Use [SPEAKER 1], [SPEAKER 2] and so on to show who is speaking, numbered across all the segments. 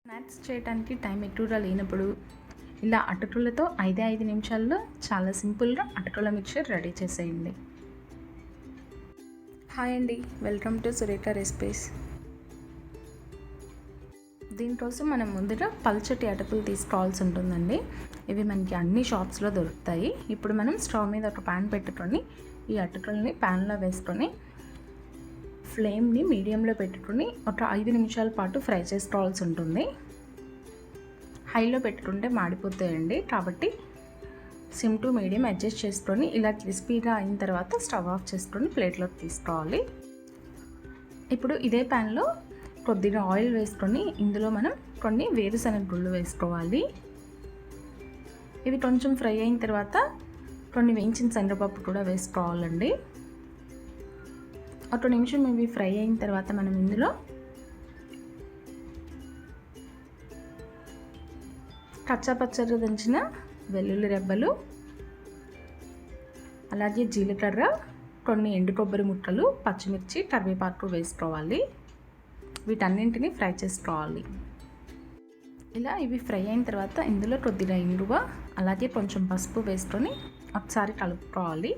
[SPEAKER 1] Snacks చేయడానికి time ఎక్కువగా లేనప్పుడు ఇలా అటుకులతో 5 నిమిషాల్లో చాలా సింపుల్గా అటుకుల మిక్చర్ రెడీ చేసేయండి. హాయ్ అండి, వెల్కమ్ టు సురేఖ రెసిపీస్. దీనికోసం మనం ముందుగా పల్చటి అటుకులు తీసుకోవాల్సి ఉంటుందండి. ఇవి మనకి అన్ని షాప్స్లో దొరుకుతాయి. ఇప్పుడు మనం స్టవ్ మీద ఒక ప్యాన్ పెట్టుకొని ఈ అటుకుల్ని ప్యాన్లో వేసుకొని ఫ్లేమ్ని మీడియంలో పెట్టుకుని ఒక 5 నిమిషాల పాటు ఫ్రై చేసుకోవాల్సి ఉంటుంది. హైలో పెట్టుకుంటే మాడిపోతాయండి, కాబట్టి సిమ్ టు మీడియం అడ్జస్ట్ చేసుకొని ఇలా క్రిస్పీగా అయిన తర్వాత స్టవ్ ఆఫ్ చేసుకొని ప్లేట్లోకి తీసుకోవాలి. ఇప్పుడు ఇదే ప్యాన్లో కొద్దిగా ఆయిల్ వేసుకొని ఇందులో మనం కొన్ని వేరుశనగ గుళ్ళు వేసుకోవాలి. ఇవి కొంచెం ఫ్రై అయిన తర్వాత కొన్ని వేయించిన శనగపప్పు కూడా వేసుకోవాలండి. ఒక నిమిషం ఇవి ఫ్రై అయిన తర్వాత మనం ఇందులో కచ్చాపచ్చగా దంచిన వెల్లుల్లి రెబ్బలు, అలాగే జీలకర్ర, కొన్ని ఎండు కొబ్బరి ముక్కలు, పచ్చిమిర్చి, కరివేపాకు వేసుకోవాలి. వీటన్నింటినీ ఫ్రై చేసుకోవాలి. ఇలా ఇవి ఫ్రై అయిన తర్వాత ఇందులో కొద్దిగా ఇంగువ, అలాగే కొంచెం పసుపు వేసుకొని ఒకసారి కలుపుకోవాలి.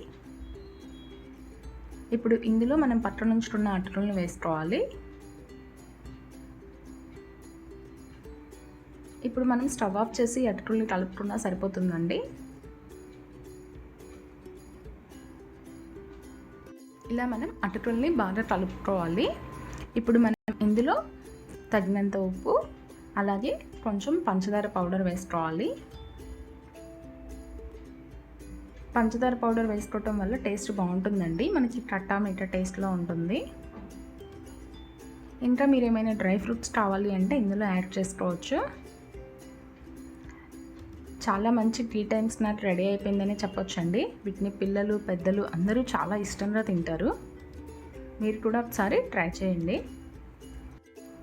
[SPEAKER 1] ఇప్పుడు ఇందులో మనం పక్కన ఉంచుకున్న అటుకులను వేసుకోవాలి. ఇప్పుడు మనం స్టవ్ ఆఫ్ చేసి అటుకుల్ని కలుపుకున్నా సరిపోతుందండి. ఇలా మనం అటుకుల్ని బాగా కలుపుకోవాలి. ఇప్పుడు మనం ఇందులో తగినంత ఉప్పు, అలాగే కొంచెం పంచదార పౌడర్ వేసుకోవాలి. పంచదార పౌడర్ వేసుకోవటం వల్ల టేస్ట్ బాగుంటుందండి, మనకి కట్టా మీఠా టేస్ట్లో ఉంటుంది. ఇంకా మీరు ఏమైనా డ్రై ఫ్రూట్స్ కావాలి అంటే ఇందులో యాడ్ చేసుకోవచ్చు. చాలా మంచి టీ టైమ్ స్నాక్ రెడీ అయిపోయిందని చెప్పొచ్చండి. వీటిని పిల్లలు, పెద్దలు అందరూ చాలా ఇష్టంగా తింటారు. మీరు కూడా ఒకసారి ట్రై చేయండి.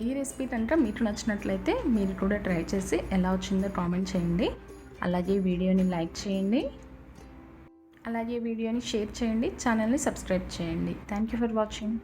[SPEAKER 1] ఈ రెసిపీ కనుక మీకు నచ్చినట్లయితే మీరు కూడా ట్రై చేసి ఎలా వచ్చిందో కామెంట్ చేయండి. అలాగే వీడియోని లైక్ చేయండి, అలాగే వీడియోని షేర్ చేయండి, ఛానల్ని సబ్స్క్రైబ్ చేయండి. Thank you for watching.